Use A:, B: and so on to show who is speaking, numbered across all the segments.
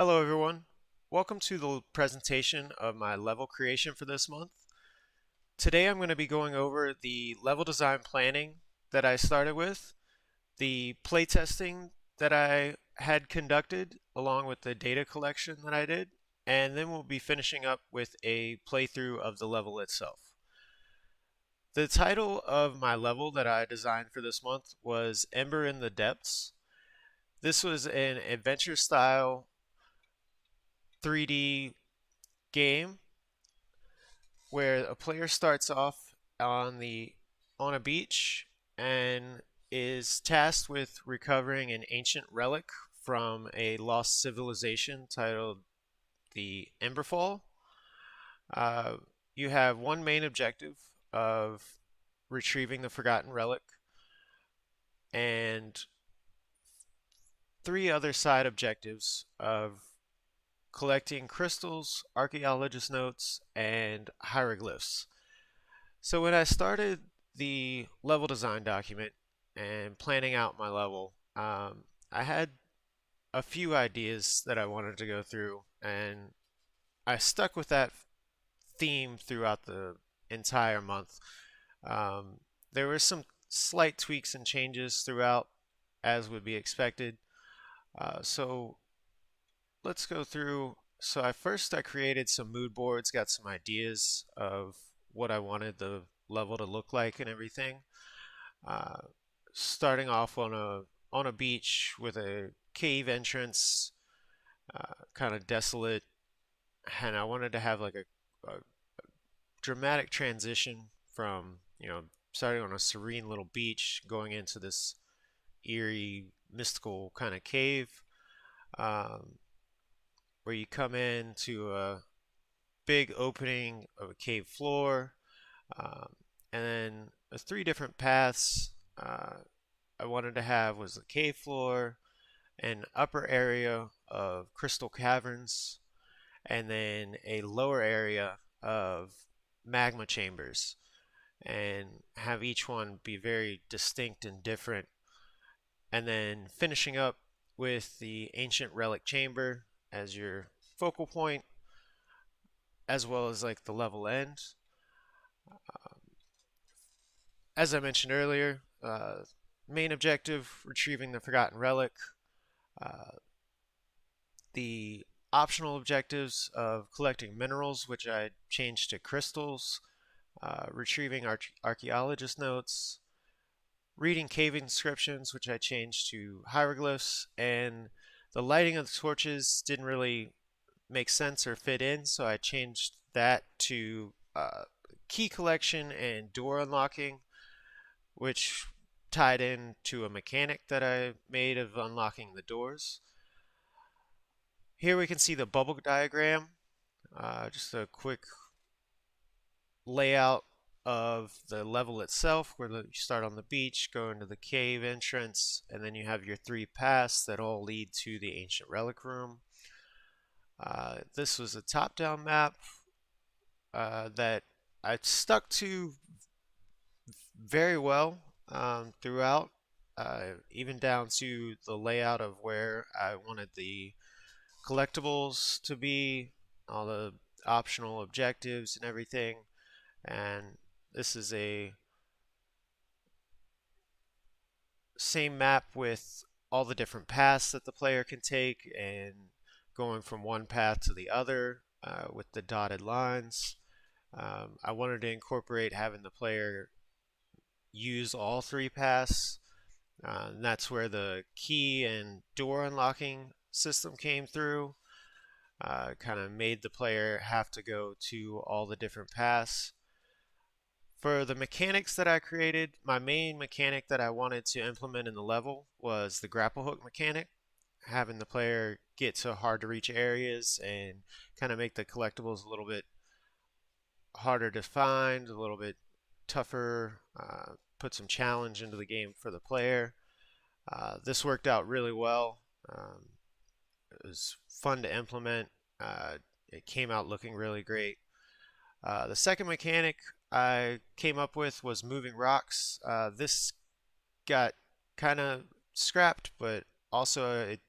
A: Hello everyone. Welcome to the presentation of my level creation for this month. Today I'm going to be going over the level design planning that I started with, the playtesting that I had conducted along with the data collection that I did, and then we'll be finishing up with a playthrough of the level itself. The title of my level that I designed for this month was Ember in the Depths. This was an adventure style 3D game where a player starts off on a beach and is tasked with recovering an ancient relic from a lost civilization titled the Emberfall. Uh, you have one main objective of retrieving the forgotten relic and three other side objectives of collecting crystals, archaeologist notes, and hieroglyphs. So when I started the level design document and planning out my level, I had a few ideas that I wanted to go through, and I stuck with that theme throughout the entire month. Um, there were some slight tweaks and changes throughout, as would be expected. So let's go through. So I created some mood boards, got some ideas of what I wanted the level to look like and everything. Uh, Starting off on a beach with a cave entrance, kind of desolate, and I wanted to have like a dramatic transition from starting on a serene little beach going into this eerie mystical kind of cave, um, where you come in to a big opening of a cave floor, um, and then the three different paths I wanted to have was the cave floor, an upper area of crystal caverns, and then a lower area of magma chambers, and have each one be very distinct and different. And then finishing up with the ancient relic chamber as your focal point, as well as like the level end. As I mentioned earlier, main objective retrieving the forgotten relic. Uh, the optional objectives of collecting minerals, which I changed to crystals, retrieving archaeologist notes, reading cave inscriptions, which I changed to hieroglyphs, and the lighting of the torches didn't really make sense or fit in, so I changed that to key collection and door unlocking, which tied in to a mechanic that I made of unlocking the doors. Here we can see the bubble diagram, just a quick layout of the level itself, where you start on the beach, go into the cave entrance, and then you have your three paths that all lead to the ancient relic room. This was a top-down map that I stuck to very well throughout, even down to the layout of where I wanted the collectibles to be, all the optional objectives and everything. And this is a same map with all the different paths that the player can take and going from one path to the other with the dotted lines. I wanted to incorporate having the player use all three paths. And that's where the key and door unlocking system came through. Kind of made the player have to go to all the different paths. For the mechanics that I created, my main mechanic that I wanted to implement in the level was the grapple hook mechanic, having the player get to hard to reach areas and kind of make the collectibles a little bit harder to find, a little bit tougher, put some challenge into the game for the player. This worked out really well. It was fun to implement. It came out looking really great. The second mechanic I came up with was moving rocks. This got kind of scrapped, but also it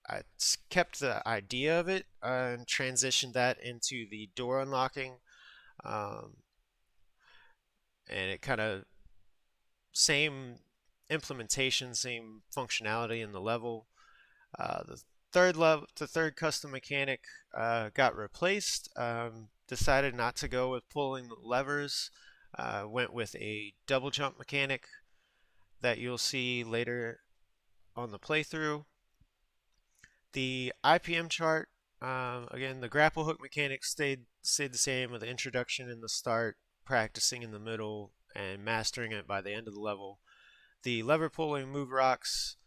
A: I kept the idea of it and transitioned that into the door unlocking, um, and it kind of same implementation, same functionality in the level. The third custom mechanic got replaced. Decided not to go with pulling levers. Went with a double jump mechanic that you'll see later on the playthrough. The IPM chart, again, the grapple hook mechanic stayed the same with the introduction in the start, practicing in the middle, and mastering it by the end of the level. The lever pulling move rocks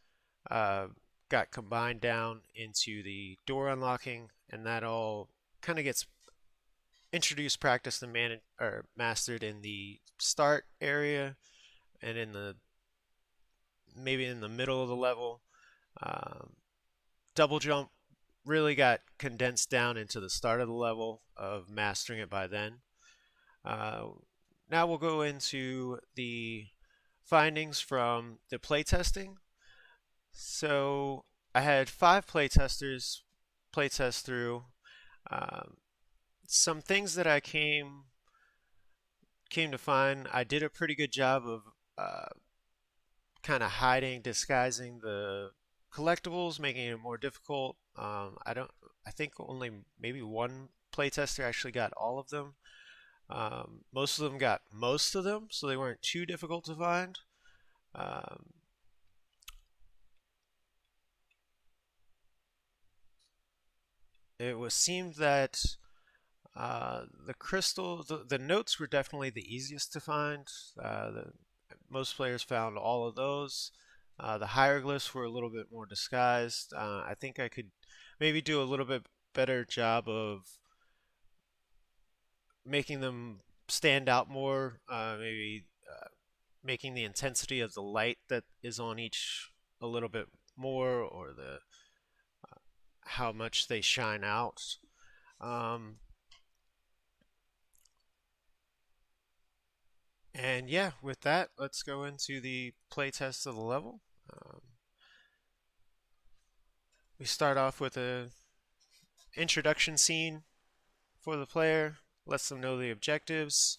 A: uh, got combined down into the door unlocking, and that all kind of gets introduced, practiced, and mastered in the start area and in the maybe in the middle of the level. Um, Double jump really got condensed down into the start of the level of mastering it by then. Uh, Now we'll go into the findings from the playtesting. So I had 5 playtesters playtest through. Um, some things that I came to find, I did a pretty good job of kind of hiding, disguising the collectibles, making it more difficult. I think only maybe one playtester actually got all of them. Most of them got most of them, so they weren't too difficult to find. Um, it was seemed that the notes were definitely the easiest to find. Most players found all of those. The hieroglyphs were a little bit more disguised. I think I could maybe do a little bit better job of making them stand out more. Maybe making the intensity of the light that is on each a little bit more, or the how much they shine out. Um, And yeah, with that, let's go into the playtest of the level. Um, we start off with a introduction scene for the player, lets them know the objectives.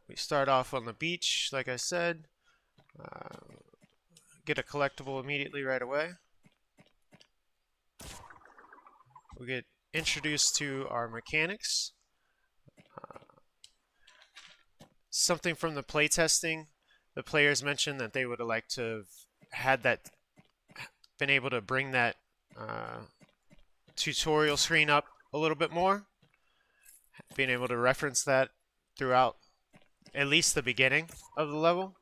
A: We start off on the beach, like I said. Uh, get a collectible immediately right away. We get introduced to our mechanics. Something from the playtesting, the players mentioned that they would have liked to have had that, been able to bring that uh, tutorial screen up a little bit more, being able to reference that throughout at least the beginning of the level.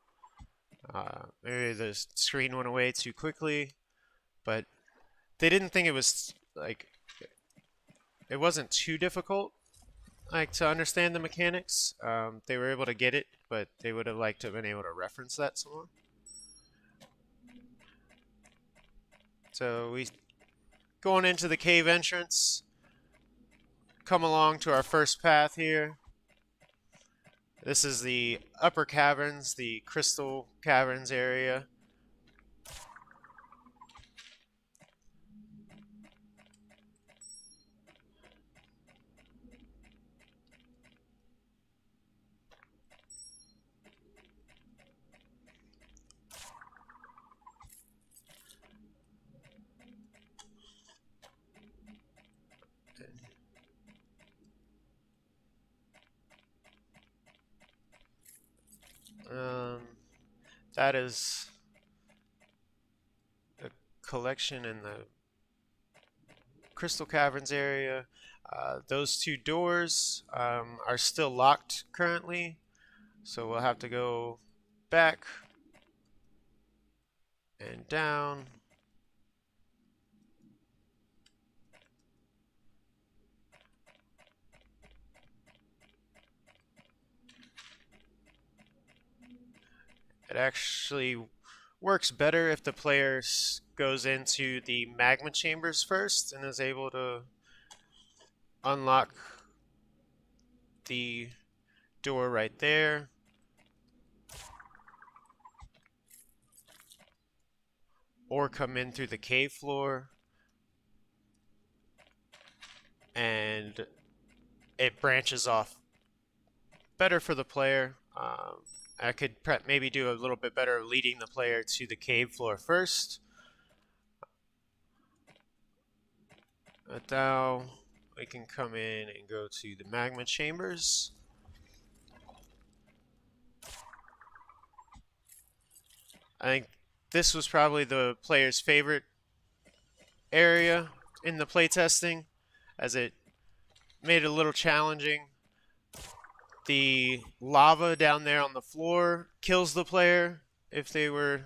A: Maybe the screen went away too quickly, but they didn't think it was like it wasn't too difficult like to understand the mechanics. They were able to get it, but they would have liked to have been able to reference that some more. So we going into the cave entrance, come along to our first path here. This is the upper caverns, the crystal caverns area. Um, that is a collection in the Crystal Caverns area. Those 2 doors are still locked currently, so we'll have to go back and down. It actually works better if the player goes into the magma chambers first and is able to unlock the door right there. or come in through the cave floor, and it branches off better for the player. I could maybe do a little bit better leading the player to the cave floor first. But now we can come in and go to the magma chambers. I think this was probably the player's favorite area in the playtesting, as it made it a little challenging. The lava down there on the floor kills the player if they were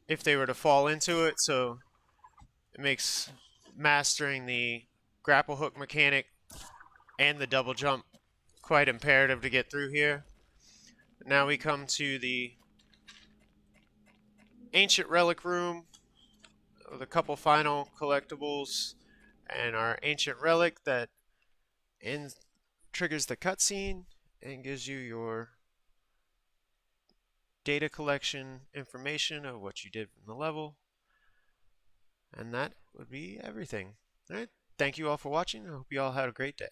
A: to fall into it, so it makes mastering the grapple hook mechanic and the double jump quite imperative to get through here. Now we come to the ancient relic room with a couple final collectibles and our ancient relic that triggers the cutscene and gives you your data collection information of what you did from the level. And that would be everything. All right. Thank you all for watching. I hope you all had a great day.